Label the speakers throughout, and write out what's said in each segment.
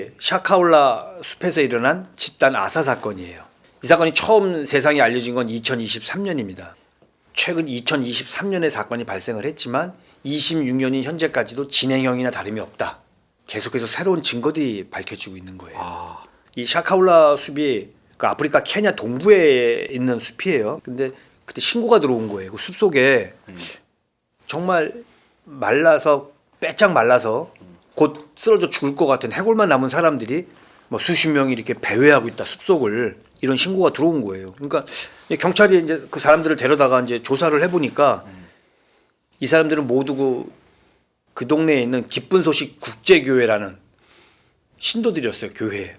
Speaker 1: 이게 샤카울라 숲에서 일어난 집단 아사 사건이에요. 이 사건이 처음 세상에 알려진 건 2023년입니다. 최근 2023년에 사건이 발생을 했지만 26년인 현재까지도 진행형이나 다름이 없다. 계속해서 새로운 증거들이 밝혀지고 있는 거예요. 이 샤카울라 숲이 그 아프리카 케냐 동부에 있는 숲이에요. 근데 그때 신고가 들어온 거예요. 그 숲속에 정말 말라서 빼짝 말라서 곧 쓰러져 죽을 것 같은 해골만 남은 사람들이 뭐 수십 명이 이렇게 배회하고 있다, 숲속을. 이런 신고가 들어온 거예요. 그러니까 경찰이 이제 그 사람들을 데려다가 이제 조사를 해보니까 이 사람들은 모두 그 동네에 있는 기쁜 소식 국제교회라는 신도들이었어요. 교회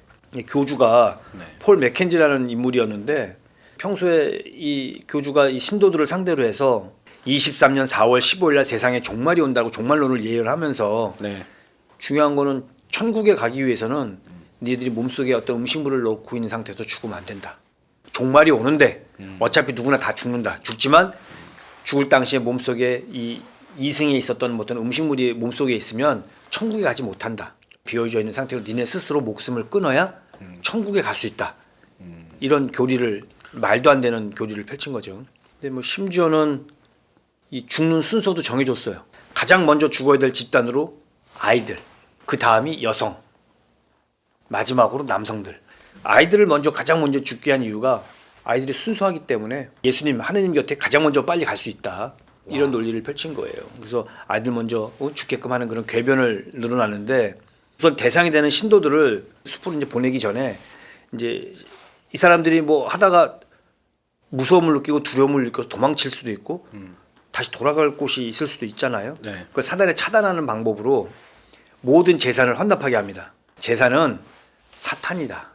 Speaker 1: 교주가 폴 맥켄지라는 인물이었는데, 평소에 이 교주가 이 신도들을 상대로 해서 23년 4월 15일 날 세상에 종말이 온다고 종말론을 예언하면서 중요한 거는 천국에 가기 위해서는 니들이 몸속에 어떤 음식물을 넣고 있는 상태에서 죽으면 안 된다. 종말이 오는데 어차피 누구나 다 죽는다. 죽지만 죽을 당시에 몸속에 이 이승에 있었던 어떤 음식물이 몸속에 있으면 천국에 가지 못한다. 비어져 있는 상태로 니네 스스로 목숨을 끊어야 천국에 갈 수 있다. 이런 교리를, 말도 안 되는 교리를 펼친 거죠. 근데 뭐 심지어는 이 죽는 순서도 정해줬어요. 가장 먼저 죽어야 될 집단으로 아이들, 그 다음이 여성, 마지막으로 남성들. 아이들을 가장 먼저 죽게 한 이유가 아이들이 순수하기 때문에 예수님, 하느님 곁에 가장 먼저 빨리 갈 수 있다. 이런 논리를 펼친 거예요. 그래서 아이들 먼저 죽게끔 하는 그런 궤변을 늘어나는데, 우선 대상이 되는 신도들을 숲으로 이제 보내기 전에 이제 이 사람들이 뭐 하다가 무서움을 느끼고 두려움을 느껴서 도망칠 수도 있고 다시 돌아갈 곳이 있을 수도 있잖아요. 그걸 사단에 차단하는 방법으로 모든 재산을 환납하게 합니다. 재산은 사탄이다.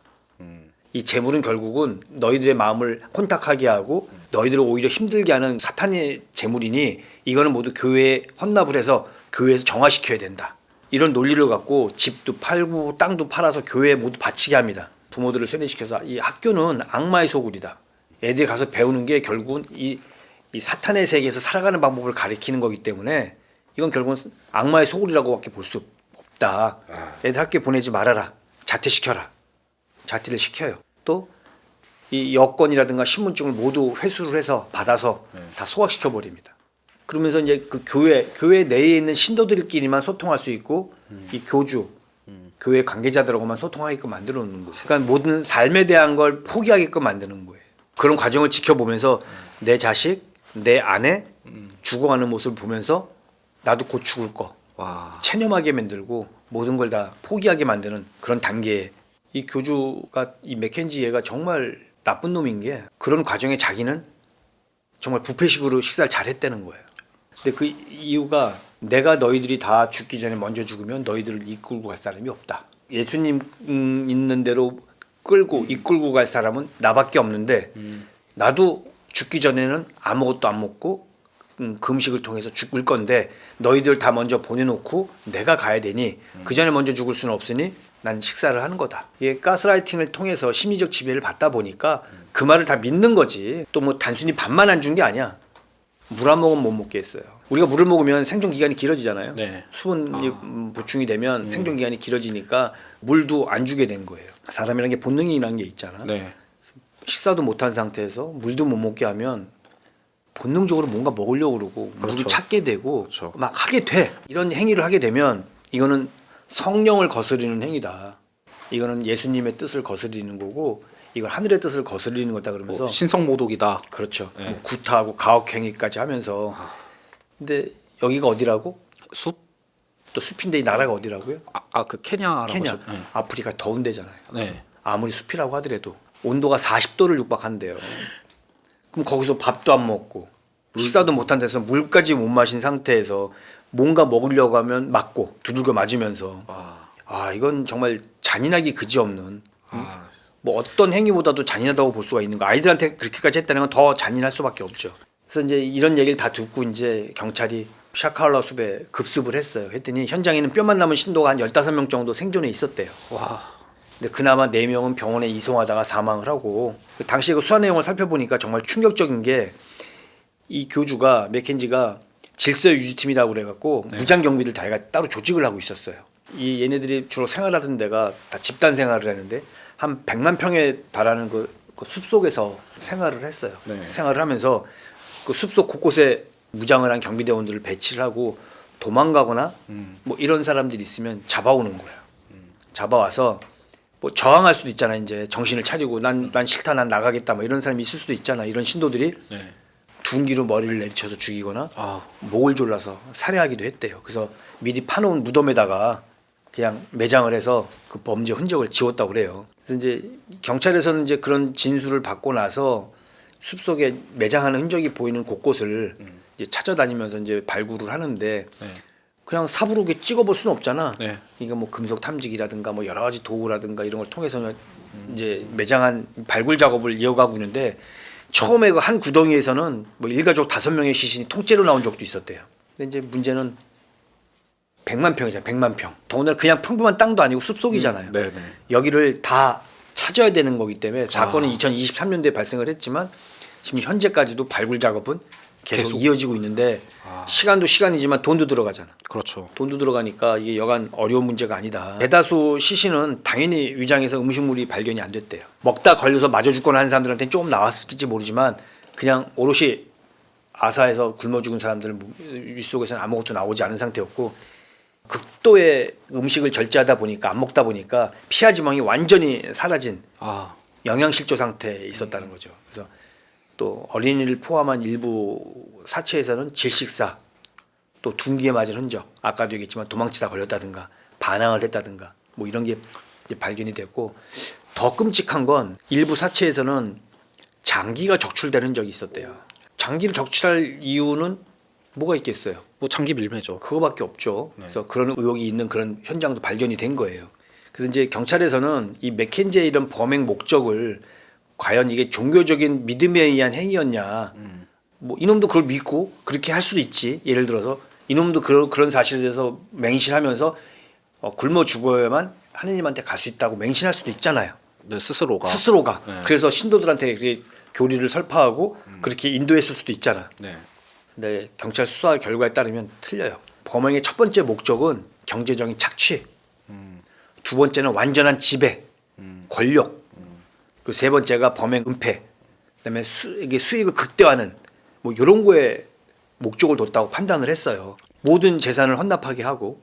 Speaker 1: 이 재물은 결국은 너희들의 마음을 혼탁하게 하고 너희들을 오히려 힘들게 하는 사탄의 재물이니 이거는 모두 교회에 헌납을 해서 교회에서 정화시켜야 된다. 이런 논리를 갖고 집도 팔고 땅도 팔아서 교회에 모두 바치게 합니다. 부모들을 세뇌시켜서 이 학교는 악마의 소굴이다. 애들이 가서 배우는 게 결국은 이 사탄의 세계에서 살아가는 방법을 가리키는 거기 때문에 이건 결국은 악마의 소굴이라고밖에 볼 수 없다. 애들 학교에 보내지 말아라. 자퇴시켜라. 자퇴를 시켜요. 또 이 여권이라든가 신분증을 모두 회수를 해서 받아서 다 소각시켜 버립니다. 그러면서 이제 그 교회 내에 있는 신도들끼리만 소통할 수 있고 이 교주, 교회 관계자들하고만 소통하게끔 만들어 놓는 거예요. 그러니까 모든 삶에 대한 걸 포기하게끔 만드는 거예요. 그런 과정을 지켜보면서 내 자식, 내 아내 죽어가는 모습을 보면서 나도 곧 죽을 거 체념하게 만들고 모든 걸 다 포기하게 만드는 그런 단계에, 이 교주가, 이 맥켄지 얘가 정말 나쁜 놈인 게 그런 과정에 자기는 정말 뷔페식으로 식사를 잘했다는 거예요. 근데 그 이유가 내가 너희들이 다 죽기 전에 먼저 죽으면 너희들을 이끌고 갈 사람이 없다. 예수님 있는 대로 이끌고 갈 사람은 나밖에 없는데 나도 죽기 전에는 아무것도 안 먹고 금식을 통해서 죽을 건데 너희들 다 먼저 보내놓고 내가 가야 되니 그 전에 먼저 죽을 수는 없으니 난 식사를 하는 거다. 이게 가스라이팅을 통해서 심리적 지배를 받다 보니까 그 말을 다 믿는 거지. 또 뭐 단순히 밥만 안 준 게 아니야. 물 한 모금 못 먹게 했어요. 우리가 물을 먹으면 생존 기간이 길어지잖아요. 수분이 보충이 되면 생존 기간이 길어지니까 물도 안 주게 된 거예요. 사람이라는 게 본능이라는 게 있잖아. 식사도 못한 상태에서 물도 못 먹게 하면 본능적으로 뭔가 먹으려고 그러고 물을 찾게 되고 막 하게 돼. 이런 행위를 하게 되면 이거는 성령을 거스르는 행위다. 이거는 예수님의 뜻을 거스르는 거고 이건 하늘의 뜻을 거스르는 거다. 그러면서
Speaker 2: 신성모독이다.
Speaker 1: 그렇죠. 뭐 구타하고 가혹행위까지 하면서. 근데 여기가 어디라고?
Speaker 2: 숲?
Speaker 1: 또 숲인데 이 나라가 어디라고요?
Speaker 2: 그 케냐.
Speaker 1: 아프리카 더운 데잖아요. 아무리 숲이라고 하더라도 온도가 40도를 육박한대요. 그럼 거기서 밥도 안 먹고 식사도 못한 데서 물까지 못 마신 상태에서 뭔가 먹으려고 하면 맞고 두들겨 맞으면서 이건 정말 잔인하기 그지없는 뭐 어떤 행위보다도 잔인하다고 볼 수가 있는 거. 아이들한테 그렇게까지 했다는 건 더 잔인할 수밖에 없죠. 그래서 이제 이런 얘기를 다 듣고 이제 경찰이 샤카울라 숲에 급습을 했어요. 했더니 현장에는 뼈만 남은 신도가 한 15명 정도 생존해 있었대요. 근데 그나마 4명은 병원에 이송하다가 사망을 하고, 당시 그 수사 내용을 살펴보니까 정말 충격적인 게 이 교주가 맥켄지가 질서 유지팀이라고 그래갖고 무장 경비를 자기가 따로 조직을 하고 있었어요. 이 얘네들이 주로 생활하던 데가 다 집단 생활을 했는데 한 100만 평에 달하는 그 숲속에서 생활을 했어요.
Speaker 2: 네.
Speaker 1: 생활을 하면서 그 숲속 곳곳에 무장을 한 경비대원들을 배치를 하고 도망가거나 뭐 이런 사람들이 있으면 잡아오는 거예요. 잡아와서 뭐 저항할 수도 있잖아. 이제 정신을 차리고 난 싫다, 난 나가겠다, 뭐 이런 사람이 있을 수도 있잖아. 이런 신도들이
Speaker 2: 네.
Speaker 1: 둔기로 머리를 내리쳐서 죽이거나
Speaker 2: 아,
Speaker 1: 목을 졸라서 살해하기도 했대요. 그래서 미리 파놓은 무덤에다가 그냥 매장을 해서 그 범죄 흔적을 지웠다고 그래요. 그래서 이제 경찰에서는 이제 그런 진술을 받고 나서 숲속에 매장하는 흔적이 보이는 곳곳을 이제 찾아다니면서 이제 발굴을 하는데
Speaker 2: 네.
Speaker 1: 그냥 삽으로 이렇게 찍어볼 수는 없잖아.
Speaker 2: 네.
Speaker 1: 그러니까 뭐 금속 탐지기라든가 뭐 여러 가지 도구라든가 이런 걸 통해서 이제 매장한 발굴 작업을 이어가고 있는데 처음에 그 한 구덩이에서는 뭐 일가족 5명의 시신이 통째로 나온 적도 있었대요. 근데 이제 문제는 100만 평이잖아요. 100만 평. 더군다나 그냥 평범한 땅도 아니고 숲속이잖아요.
Speaker 2: 네, 네.
Speaker 1: 여기를 다 찾아야 되는 거기 때문에 사건은 2023년도에 발생을 했지만 지금 현재까지도 발굴 작업은 계속 이어지고 있는데 시간도 시간이지만 돈도 들어가잖아.
Speaker 2: 그렇죠.
Speaker 1: 돈도 들어가니까 이게 여간 어려운 문제가 아니다. 대다수 시신은 당연히 위장에서 음식물이 발견이 안 됐대요. 먹다 걸려서 맞아 죽거나 한 사람들한테는 조금 나왔을지 모르지만 그냥 오롯이 아사에서 굶어 죽은 사람들 윗속에서는 아무것도 나오지 않은 상태였고 극도의 음식을 절제하다 보니까 안 먹다 보니까 피하 지방이 완전히 사라진
Speaker 2: 아,
Speaker 1: 영양실조 상태에 있었다는 거죠. 그래서 또 어린이를 포함한 일부 사체에서는 질식사, 또 둔기에 맞은 흔적, 아까도 얘기했지만 도망치다 걸렸다든가 반항을 했다든가 뭐 이런 게 이제 발견이 됐고 더 끔찍한 건 일부 사체에서는 장기가 적출된 흔적이 있었대요. 장기를 적출할 이유는 뭐가 있겠어요?
Speaker 2: 뭐 장기 밀매죠.
Speaker 1: 그거밖에 없죠. 그래서 그런 의혹이 있는 그런 현장도 발견이 된 거예요. 그래서 이제 경찰에서는 이 맥켄지의 이런 범행 목적을 과연 이게 종교적인 믿음에 의한 행위였냐. 뭐 이놈도 그걸 믿고 그렇게 할 수도 있지. 예를 들어서 이놈도 그런 사실에 대해서 맹신하면서 굶어 죽어야만 하느님한테 갈 수 있다고 맹신할 수도 있잖아요.
Speaker 2: 네, 스스로가. 네.
Speaker 1: 그래서 신도들한테 이렇게 교리를 설파하고 그렇게 인도했을 수도 있잖아.
Speaker 2: 네.
Speaker 1: 근데 경찰 수사 결과에 따르면 틀려요. 범행의 첫 번째 목적은 경제적인 착취, 두 번째는 완전한 지배, 권력, 그리고 세 번째가 범행 은폐, 그다음에 이게 수익을 극대화하는 뭐 이런 거에 목적을 뒀다고 판단을 했어요. 모든 재산을 헌납하게 하고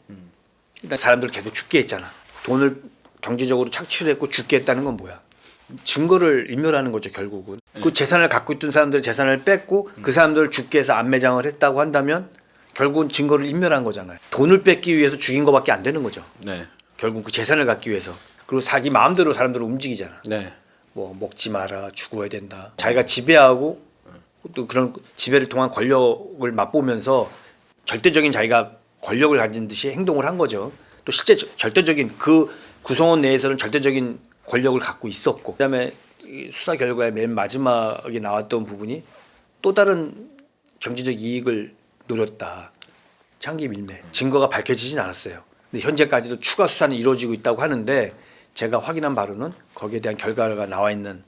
Speaker 1: 일단 사람들 계속 죽게 했잖아. 돈을 경제적으로 착취를 했고 죽게 했다는 건 뭐야? 증거를 인멸하는 거죠 결국은. 그 재산을 갖고 있던 사람들 재산을 뺐고 그 사람들을 죽게 해서 안매장을 했다고 한다면 결국은 증거를 인멸한 거잖아요. 돈을 뺏기 위해서 죽인 거밖에 안 되는 거죠.
Speaker 2: 네.
Speaker 1: 결국 그 재산을 갖기 위해서. 그리고 자기 마음대로 사람들을 움직이잖아.
Speaker 2: 네.
Speaker 1: 뭐 먹지 마라, 죽어야 된다. 자기가 지배하고 또 그런 지배를 통한 권력을 맛보면서 절대적인 자기가 권력을 가진 듯이 행동을 한 거죠. 또 실제 절대적인 그 구성원 내에서는 절대적인 권력을 갖고 있었고, 그다음에 수사 결과에 맨 마지막에 나왔던 부분이 또 다른 경제적 이익을 노렸다. 장기 밀매. 증거가 밝혀지진 않았어요. 근데 현재까지도 추가 수사는 이루어지고 있다고 하는데 제가 확인한 바로는 거기에 대한 결과가 나와 있는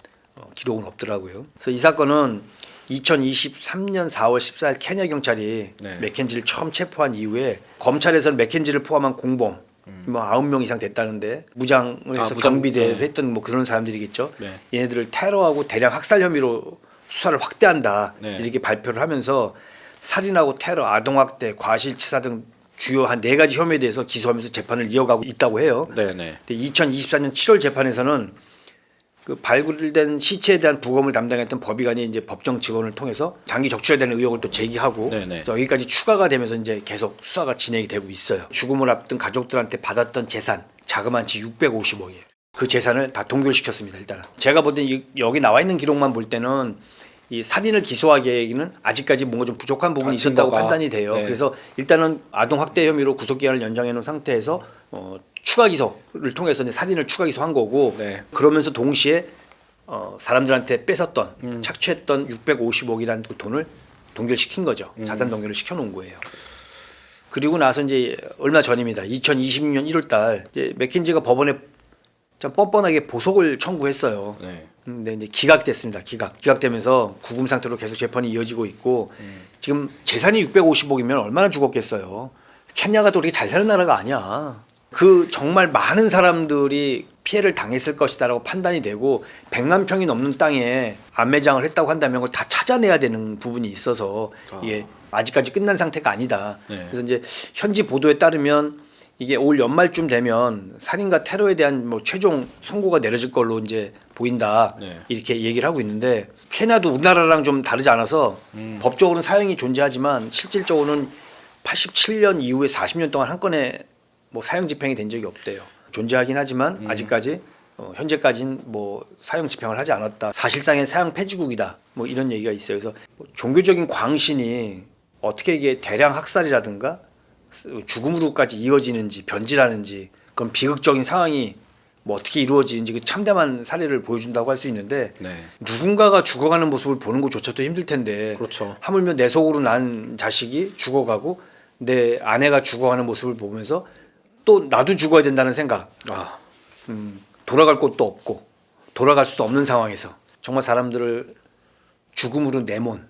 Speaker 1: 기록은 없더라고요. 그래서 이 사건은 2023년 4월 14일 케냐 경찰이
Speaker 2: 네.
Speaker 1: 맥켄지를 처음 체포한 이후에 검찰에서는 맥켄지를 포함한 공범 뭐 9명 이상 됐다는데 무장을 해서 경비대를
Speaker 2: 네.
Speaker 1: 했던 뭐 그런 사람들이겠죠.
Speaker 2: 네.
Speaker 1: 얘네들을 테러하고 대량 학살 혐의로 수사를 확대한다.
Speaker 2: 네.
Speaker 1: 이렇게 발표를 하면서 살인하고 테러, 아동학대, 과실치사 등 주요 한 4가지 혐의에 대해서 기소하면서 재판을 이어가고 있다고 해요.
Speaker 2: 네, 네.
Speaker 1: 근데 2024년 7월 재판에서는 그 발굴된 시체에 대한 부검을 담당했던 법의관이 이제 법정 직원을 통해서 장기 적출에 대한 의혹을 또 제기하고
Speaker 2: 네네.
Speaker 1: 그래서 여기까지 추가가 되면서 이제 계속 수사가 진행이 되고 있어요. 죽음을 앞둔 가족들한테 받았던 재산 자그만치 650억이에요. 그 재산을 다 동결시켰습니다. 일단은 제가 볼 때 여기 나와 있는 기록만 볼 때는 이 살인을 기소하기에는 아직까지 뭔가 좀 부족한 부분이 있었다고
Speaker 2: 증거가.
Speaker 1: 판단이 돼요.
Speaker 2: 네.
Speaker 1: 그래서 일단은 아동 학대 혐의로 구속 기한을 연장해 놓은 상태에서 추가 기소를 통해서 이제 살인을 추가 기소한 거고
Speaker 2: 네.
Speaker 1: 그러면서 동시에 사람들한테 뺏었던 착취했던 650억이라는 그 돈을 동결시킨 거죠. 자산 동결을 시켜 놓은 거예요. 그리고 나서 이제 얼마 전입니다. 2026년 1월달 이제 맥킨지가 법원에 참 뻔뻔하게 보석을 청구했어요.
Speaker 2: 네.
Speaker 1: 근데 이제 기각됐습니다. 기각되면서 구금 상태로 계속 재판이 이어지고 있고 지금 재산이 650억이면 얼마나 죽었겠어요. 케냐가 또 그렇게 잘 사는 나라가 아니야. 그 정말 많은 사람들이 피해를 당했을 것이다라고 판단이 되고 100만 평이 넘는 땅에 안매장을 했다고 한다면 그걸 다 찾아내야 되는 부분이 있어서 이게 아직까지 끝난 상태가 아니다.
Speaker 2: 네.
Speaker 1: 그래서 이제 현지 보도에 따르면 이게 올 연말쯤 되면 살인과 테러에 대한 뭐 최종 선고가 내려질 걸로 이제 보인다.
Speaker 2: 네.
Speaker 1: 이렇게 얘기를 하고 있는데 케냐도 우리나라랑 좀 다르지 않아서 법적으로는 사형이 존재하지만 실질적으로는 87년 이후에 40년 동안 한 건의 뭐 사형 집행이 된 적이 없대요. 존재하긴 하지만 아직까지 현재까지는 뭐 사형 집행을 하지 않았다. 사실상의 사형 폐지국이다. 뭐 이런 얘기가 있어요. 그래서 뭐 종교적인 광신이 어떻게 이게 대량 학살이라든가 죽음으로까지 이어지는지 변질하는지 그런 비극적인 상황이 뭐 어떻게 이루어지는지 그 참담한 사례를 보여준다고 할 수 있는데
Speaker 2: 네.
Speaker 1: 누군가가 죽어가는 모습을 보는 것조차도 힘들 텐데
Speaker 2: 그렇죠.
Speaker 1: 하물며 내 속으로 난 자식이 죽어가고 내 아내가 죽어가는 모습을 보면서 또 나도 죽어야 된다는 생각,
Speaker 2: 아,
Speaker 1: 돌아갈 곳도 없고 돌아갈 수도 없는 상황에서 정말 사람들을 죽음으로 내몬,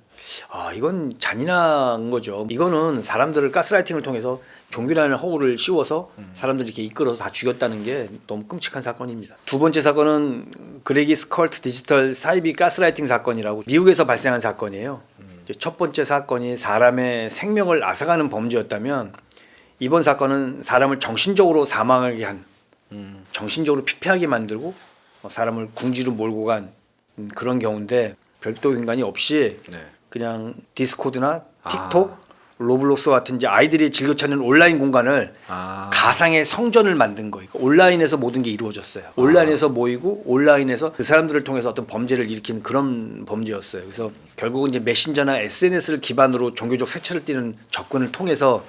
Speaker 1: 이건 잔인한 거죠. 이거는 사람들을 가스라이팅을 통해서 종교라는 허구를 씌워서 사람들을 이렇게 이끌어서 다 죽였다는 게 너무 끔찍한 사건입니다. 두 번째 사건은 그레기 스컬트 디지털 사이비 가스라이팅 사건이라고 미국에서 발생한 사건이에요. 이제 첫 번째 사건이 사람의 생명을 앗아가는 범죄였다면 이번 사건은 사람을 정신적으로 사망하게 한, 정신적으로 피폐하게 만들고 사람을 궁지로 몰고 간 그런 경우인데 별도 인간이 없이
Speaker 2: 네.
Speaker 1: 그냥 디스코드나 틱톡, 로블록스 같은 이제 아이들이 즐겨 찾는 온라인 공간을 가상의 성전을 만든 거예요. 온라인에서 모든 게 이루어졌어요. 온라인에서 모이고 온라인에서 그 사람들을 통해서 어떤 범죄를 일으키는 그런 범죄였어요. 그래서 결국은 이제 메신저나 SNS를 기반으로 종교적 색채를 띠는 접근을 통해서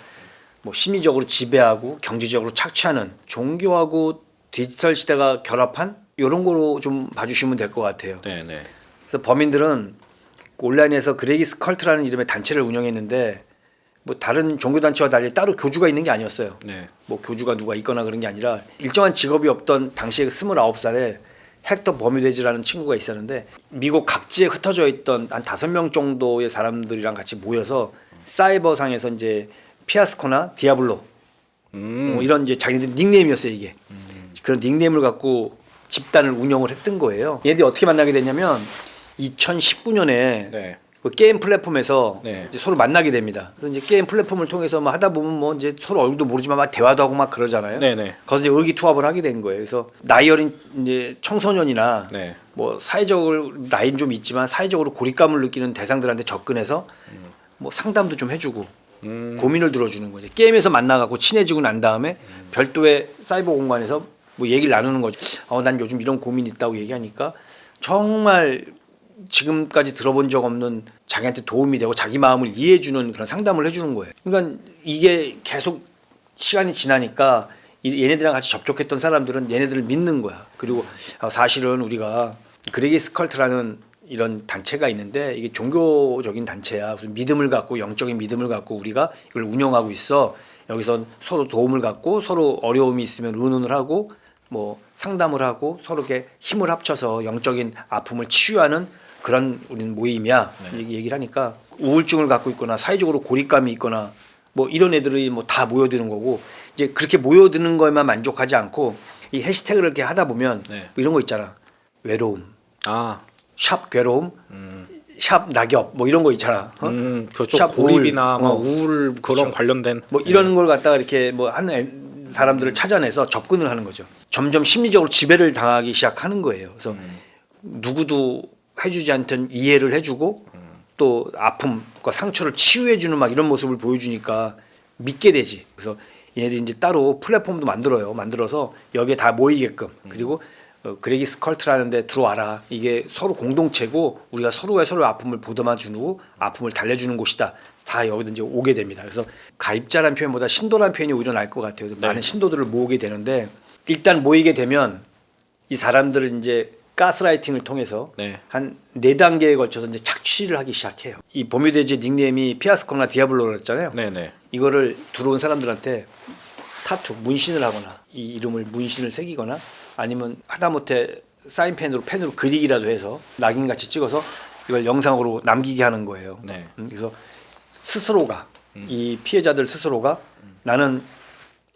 Speaker 1: 뭐 심리적으로 지배하고 경제적으로 착취하는 종교하고 디지털 시대가 결합한 이런 거로 좀 봐주시면 될 것 같아요.
Speaker 2: 네, 네.
Speaker 1: 그래서 범인들은 온라인에서 그레기 스컬트라는 이름의 단체를 운영했는데 뭐 다른 종교 단체와 달리 따로 교주가 있는 게 아니었어요.
Speaker 2: 네.
Speaker 1: 뭐 교주가 누가 있거나 그런 게 아니라 일정한 직업이 없던 당시에 29살에 헥터 버뮤데즈라는 친구가 있었는데 미국 각지에 흩어져 있던 한 5명 정도의 사람들이랑 같이 모여서 사이버상에서 이제 피아스코나 디아블로 뭐 이런 이제 자기들 닉네임이었어요 이게. 그런 닉네임을 갖고 집단을 운영을 했던 거예요. 얘들이 어떻게 만나게 됐냐면 2019년에
Speaker 2: 네.
Speaker 1: 그 게임 플랫폼에서
Speaker 2: 네.
Speaker 1: 이제 서로 만나게 됩니다. 그래서 이제 게임 플랫폼을 통해서 막 하다 보면 뭐 이제 서로 얼굴도 모르지만 막 대화도 하고 막 그러잖아요.
Speaker 2: 네, 네.
Speaker 1: 거기서 이제 의기투합을 하게 된 거예요. 그래서 나이 어린 이제 청소년이나
Speaker 2: 네.
Speaker 1: 뭐 사회적으로 나이는 좀 있지만 사회적으로 고립감을 느끼는 대상들한테 접근해서 뭐 상담도 좀 해주고 고민을 들어주는 거죠. 게임에서 만나갖고 친해지고 난 다음에 별도의 사이버 공간에서 뭐 얘기를 나누는 거죠. 난 요즘 이런 고민이 있다고 얘기하니까 정말 지금까지 들어본 적 없는 자기한테 도움이 되고 자기 마음을 이해해주는 그런 상담을 해주는 거예요. 그러니까 이게 계속 시간이 지나니까 얘네들이랑 같이 접촉했던 사람들은 얘네들을 믿는 거야. 그리고 사실은 우리가 그레기 스컬트라는 이런 단체가 있는데 이게 종교적인 단체야. 무슨 믿음을 갖고 영적인 믿음을 갖고 우리가 이걸 운영하고 있어. 여기서 서로 도움을 갖고 서로 어려움이 있으면 의논을 하고 뭐 상담을 하고 서로 이렇게 힘을 합쳐서 영적인 아픔을 치유하는 그런 우리는 모임이야.
Speaker 2: 네.
Speaker 1: 얘기를 하니까 우울증을 갖고 있거나 사회적으로 고립감이 있거나 뭐 이런 애들이 뭐 다 모여드는 거고 이제 그렇게 모여드는 거에만 만족하지 않고 이 해시태그를 이렇게 하다 보면
Speaker 2: 네.
Speaker 1: 뭐 이런 거 있잖아. 외로움, 샵 괴로움, 샵 낙엽 뭐 이런 거 있잖아.
Speaker 2: 그쪽
Speaker 1: 샵
Speaker 2: 고립이나
Speaker 1: 우울,
Speaker 2: 뭐 우울 그런
Speaker 1: 그렇죠.
Speaker 2: 관련된
Speaker 1: 뭐 이런 걸 갖다가 이렇게 뭐 하는 사람들을 찾아내서 접근을 하는 거죠. 점점 심리적으로 지배를 당하기 시작하는 거예요. 그래서 누구도 해주지 않던 이해를 해주고 또 아픔과 상처를 치유해주는 막 이런 모습을 보여주니까 믿게 되지. 그래서 얘네들이 이제 따로 플랫폼도 만들어서 여기에 다 모이게끔 그리고 그레기 스컬트라는 데 들어와라. 이게 서로 공동체고 우리가 서로의 서로의 아픔을 보듬어 주고 아픔을 달래주는 곳이다. 다 여기도 이제 오게 됩니다. 그래서 가입자라는 표현보다 신도라는 표현이 오히려 나을 것 같아요. 그래서 많은 신도들을 모으게 되는데 일단 모이게 되면 이 사람들을 이제 가스라이팅을 통해서 한 4단계에 걸쳐서 이제 착취를 하기 시작해요. 이 버뮤데즈 닉네임이 피아스코나 디아블로였잖아요. 이거를 들어온 사람들한테 타투, 문신을 하거나 이 이름을 문신을 새기거나 아니면 하다못해 사인펜으로 펜으로 그리기라도 해서 낙인같이 찍어서 이걸 영상으로 남기게 하는 거예요. 그래서 스스로가 이 피해자들 스스로가 나는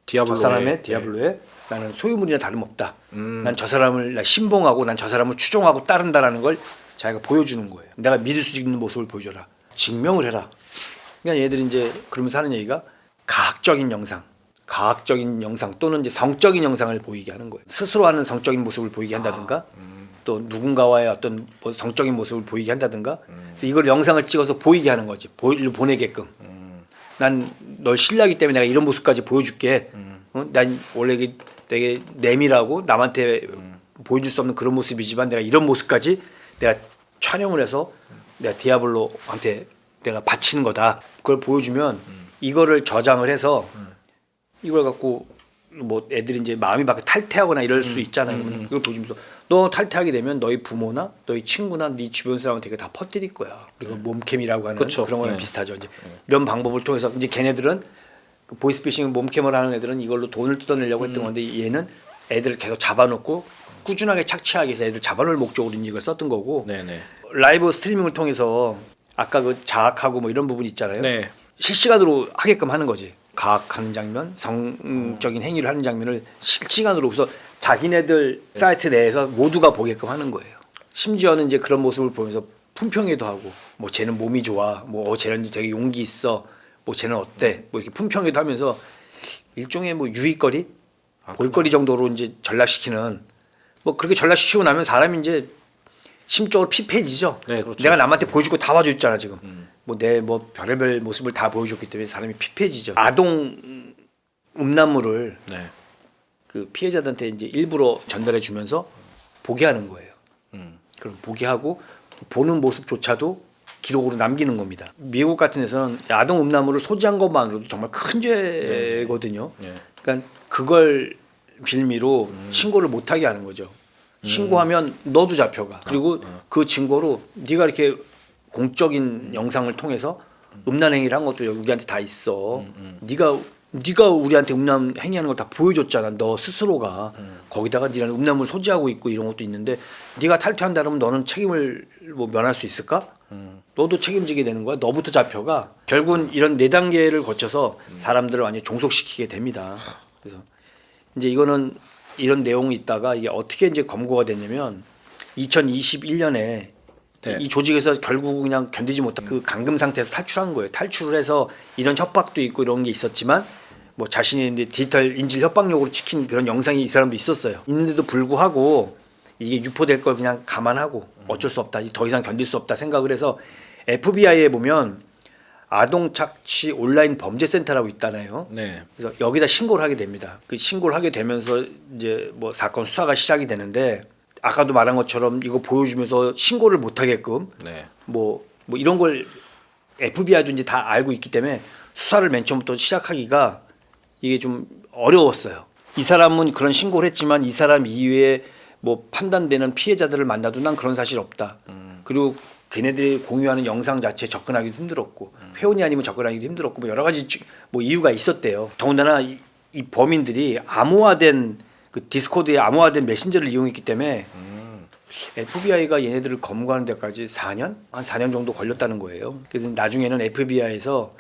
Speaker 2: 디아블로의,
Speaker 1: 저 사람의 디아블로에 나는 소유물이나 다름없다. 난 저 사람을 나 신봉하고 난 저 사람을 추종하고 따른다라는 걸 자기가 보여주는 거예요. 내가 믿을 수 있는 모습을 보여줘라. 증명을 해라. 그러니까 얘들이 이제 그러면서 하는 얘기가 과학적인 영상 또는 이제 성적인 영상을 보이게 하는 거예요. 스스로 하는 성적인 모습을 보이게 한다든가 또 누군가와의 어떤 뭐 성적인 모습을 보이게 한다든가 그래서 이걸 영상을 찍어서 보이게 하는 거지. 보내게끔. 난 널 신뢰하기 때문에 내가 이런 모습까지 보여줄게. 난 원래 되게 내밀하고 남한테 보여줄 수 없는 그런 모습이지만 내가 이런 모습까지 내가 촬영을 해서 내가 디아블로한테 내가 바치는 거다. 그걸 보여주면 이거를 저장을 해서 이걸 갖고 뭐 애들이 이제 마음이 막 탈퇴하거나 이럴 수 있잖아요. 이걸 보여주면서 너 탈퇴하게 되면 너희 부모나 너희 친구나 네 주변 사람한테 다 퍼뜨릴 거야. 그리고 몸캠이라고 하는
Speaker 2: 그쵸.
Speaker 1: 그런 거랑
Speaker 2: 네.
Speaker 1: 비슷하죠. 이제 이런 방법을 통해서 이제 걔네들은 그 보이스피싱 몸캠을 하는 애들은 이걸로 돈을 뜯어내려고 했던 건데 얘는 애들을 계속 잡아놓고 꾸준하게 착취하기 위해서 애들 잡아놓을 목적으로 이걸 썼던 거고
Speaker 2: 네네.
Speaker 1: 라이브 스트리밍을 통해서 아까 그 자학하고 뭐 이런 부분 있잖아요.
Speaker 2: 네.
Speaker 1: 실시간으로 하게끔 하는 거지. 과학하는 장면, 성적인 행위를 하는 장면을 실시간으로 그래서 자기네들 사이트 내에서 모두가 보게끔 하는 거예요. 심지어는 이제 그런 모습을 보면서 품평회도 하고 뭐 쟤는 몸이 좋아, 뭐 쟤는 되게 용기 있어, 뭐 쟤는 어때, 뭐 이렇게 품평회도 하면서 일종의 뭐 유익거리, 볼거리 정도로 이제 전락시키는 뭐 그렇게 전락시키고 나면 사람이 이제 심적으로 피폐해지죠.
Speaker 2: 네, 그렇죠.
Speaker 1: 내가 남한테 보여주고 다 봐줬잖아 지금. 뭐 내 뭐 별의별 모습을 다 보여줬기 때문에 사람이 피폐해지죠. 아동 음란물을
Speaker 2: 네.
Speaker 1: 그 피해자들한테 이제 일부러 전달해 주면서 보게 하는 거예요. 그럼 보게 하고 보는 모습조차도 기록으로 남기는 겁니다. 미국 같은 데서는 아동 음란물을 소지한 것만으로도 정말 큰 죄거든요.
Speaker 2: 네.
Speaker 1: 그러니까 그걸 빌미로 신고를 못하게 하는 거죠. 신고하면 너도 잡혀가. 그리고 그 증거로 네가 이렇게 공적인 영상을 통해서 음란 행위를 한 것도 우리한테 다 있어. 네가 우리한테 음란 행위하는 걸 다 보여줬잖아. 너 스스로가 거기다가 네가 음란물 소지하고 있고 이런 것도 있는데 네가 탈퇴한다 그러면 너는 책임을 뭐 면할 수 있을까? 너도 책임지게 되는 거야. 너부터 잡혀가. 결국은 이런 4단계를 거쳐서 사람들을 완전히 종속시키게 됩니다. 그래서 이제 이거는 이런 내용이 있다가 이게 어떻게 이제 검거가 됐냐면 2021년에
Speaker 2: 네.
Speaker 1: 이 조직에서 결국 그냥 견디지 못한 그 감금 상태에서 탈출한 거예요. 탈출을 해서 이런 협박도 있고 이런 게 있었지만 뭐 자신이 이제 디지털 인질 협박용으로 찍힌 그런 영상이 이 사람도 있었어요. 있는데도 불구하고 이게 유포될 걸 그냥 감안하고 어쩔 수 없다. 더 이상 견딜 수 없다 생각을 해서 FBI에 보면 아동 착취 온라인 범죄 센터라고 있잖아요.
Speaker 2: 네.
Speaker 1: 그래서 여기다 신고를 하게 됩니다. 그 신고를 하게 되면서 이제 뭐 사건 수사가 시작이 되는데 아까도 말한 것처럼 이거 보여주면서 신고를 못 하게끔
Speaker 2: 네.
Speaker 1: 뭐 이런 걸 FBI도 이제 다 알고 있기 때문에 수사를 맨 처음부터 시작하기가 이게 좀 어려웠어요. 이 사람은 그런 신고를 했지만 이 사람 이외에 뭐 판단되는 피해자들을 만나도 난 그런 사실 없다. 그리고 걔네들이 공유하는 영상 자체에 접근하기도 힘들었고 회원이 아니면 접근하기도 힘들었고 뭐 여러 가지 뭐 이유가 있었대요. 더군다나 이 범인들이 암호화된 그 디스코드에 암호화된 메신저를 이용했기 때문에 FBI가 얘네들을 검거하는 데까지 4년? 한 4년 정도 걸렸다는 거예요. 그래서 나중에는 FBI에서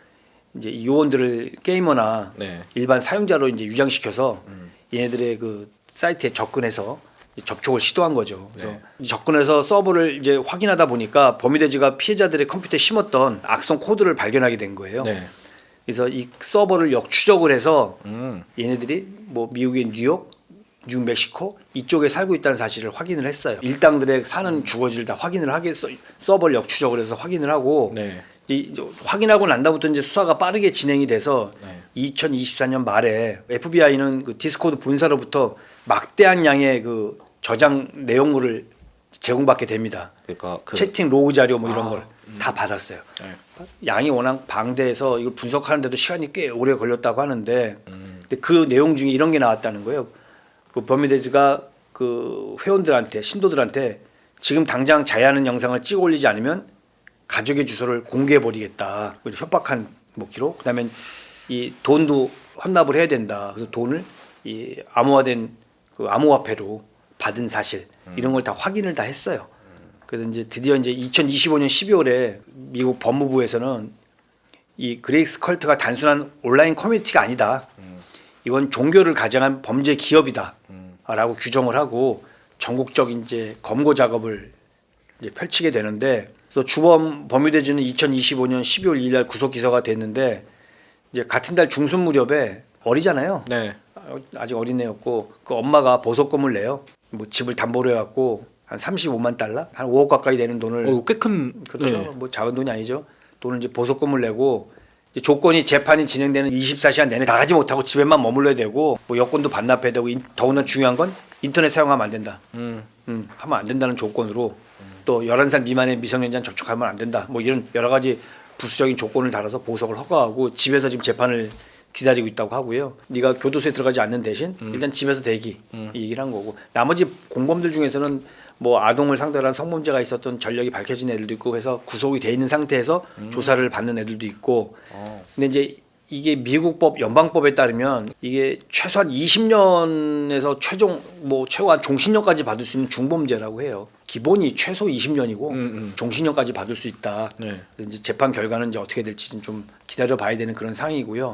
Speaker 1: 이제 이 요원들을 게이머나
Speaker 2: 네.
Speaker 1: 일반 사용자로 이제 유장시켜서 얘네들의 그 사이트에 접근해서 접촉을 시도한 거죠. 그래서 접근해서 서버를 이제 확인하다 보니까 범위대지가 피해자들의 컴퓨터에 심었던 악성 코드를 발견하게 된 거예요.
Speaker 2: 네.
Speaker 1: 그래서 이 서버를 역추적을 해서 얘네들이 뭐 미국의 뉴욕, 뉴멕시코 이쪽에 살고 있다는 사실을 확인을 했어요. 일당들의 사는 주거지를 다 확인을 하게 서버를 역추적을 해서 확인을 하고
Speaker 2: 네.
Speaker 1: 확인하고 난 다음부터 이제 수사가 빠르게 진행이 돼서
Speaker 2: 네.
Speaker 1: 2024년 말에 FBI는 그 디스코드 본사로부터 막대한 양의 그 저장 내용물을 제공받게 됩니다.
Speaker 2: 그러니까
Speaker 1: 채팅 로그 자료 뭐 이런 걸 다 받았어요.
Speaker 2: 네.
Speaker 1: 양이 워낙 방대해서 이걸 분석하는데도 시간이 꽤 오래 걸렸다고 하는데 근데 그 내용 중에 이런 게 나왔다는 거예요. 그 버미데즈가 그 회원들한테 신도들한테 지금 당장 자해하는 영상을 찍어 올리지 않으면 가족의 주소를 공개해 버리겠다. 협박한 뭐 기록. 그다음에 이 돈도 헌납을 해야 된다. 그래서 돈을 이 암호화된 그 암호화폐로 받은 사실 이런 걸 다 확인을 다 했어요. 그래서 이제 드디어 이제 2025년 12월에 미국 법무부에서는 이 그레이스 컬트가 단순한 온라인 커뮤니티가 아니다. 이건 종교를 가장한 범죄 기업이다라고 규정을 하고 전국적 이제 검거 작업을 이제 펼치게 되는데, 또 주범 범유대주는 2025년 12월 2일 날 구속 기소가 됐는데, 이제 같은 달 중순 무렵에 어리잖아요.
Speaker 2: 네.
Speaker 1: 아직 어린애였고 그 엄마가 보석금을 내요. 뭐 집을 담보로 해갖고 한 35만 달러, 한 5억 가까이 되는 돈을,
Speaker 2: 꽤 큰.
Speaker 1: 그렇죠.
Speaker 2: 네.
Speaker 1: 뭐 작은 돈이 아니죠. 돈을 이제 보석금을 내고, 이제 조건이 재판이 진행되는 24시간 내내 나가지 못하고 집에만 머물러야 되고, 뭐 여권도 반납해야 되고, 더구나 중요한 건 인터넷 사용하면 안 된다. 하면 안 된다는 조건으로, 또 11살 미만의 미성년자는 접촉하면 안 된다. 뭐 이런 여러 가지 부수적인 조건을 달아서 보석을 허가하고 집에서 지금 재판을 기다리고 있다고 하고요. 네가 교도소에 들어가지 않는 대신 일단 집에서 대기, 이 얘기를 한 거고, 나머지 공범들 중에서는 뭐 아동을 상대로 한 성범죄가 있었던 전력이 밝혀진 애들도 있고 해서 구속이 돼 있는 상태에서 조사를 받는 애들도 있고. 근데 이제 이게 미국법 연방법에 따르면 이게 최소한 20년에서 최고한 종신형까지 받을 수 있는 중범죄라고 해요. 기본이 최소 20년이고 종신형까지 받을 수 있다.
Speaker 2: 네.
Speaker 1: 이제 재판 결과는 이제 어떻게 될지 좀 기다려 봐야 되는 그런 상황이고요.